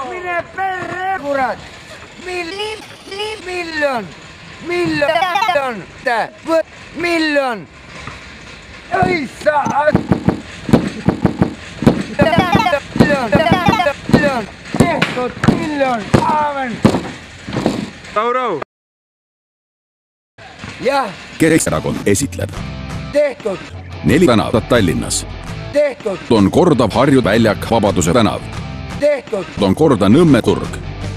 Mine perre, kurat. Miljon. Ei saa. Miljon. Tehtud miljon. Aamen. Rahu. Jah. Keskerakond esitleb. Tehtud. 4 tänavat Tallinnas. Tehtud. On korda Harju väljak Vabaduse tänav. Tehtud. On korda Nõmme turg.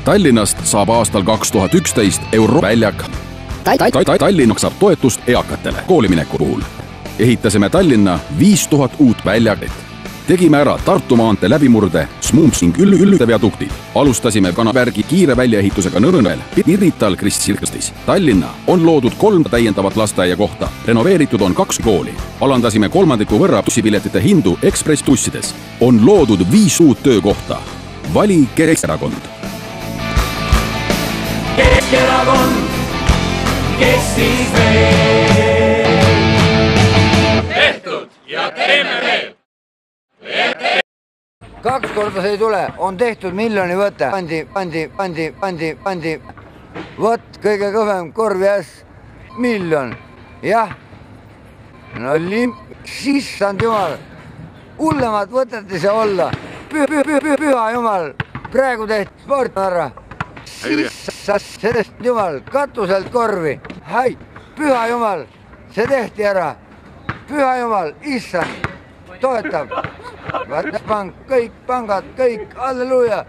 Tallinnast saab aastal 2011 Euroväljak. Tallinn saab toetust eakatele koolimineku puhul. Ehitasime Tallinna 5000 uut väljakit. Tegime ära Tartu maantee läbimurde Smumsing Üllüte viaduktid. Alustasime Kanavärgi kiire väljaehitusega Nõrõnel, Pirital, Kristsirkastis. Tallinna on loodud 3 täiendavat lasteaiakohta. Renoveeritud on 2 kooli. Alandasime 1/3 võrra bussipiletite hindu ekspress-bussides. On loodud 5 uut töökohta. Vali Keskerakond. Keskerakond, kes siis veel? Tehtud ja teeme veel. 2 korda see ei tule, on tehtud miljoni võte. Pandi. Vot kõige kõvem korvi miljon. Jah. No sissand jumal. Hullemat võtet ei saa olla. Püha jumal. Praegu tehti sport ära. Sellest jumal, katuselt korvi. Hai, püha jumal. See tehti ära. Püha jumal, issand. Toetab. Kõik pangad, kõik, halleluuja.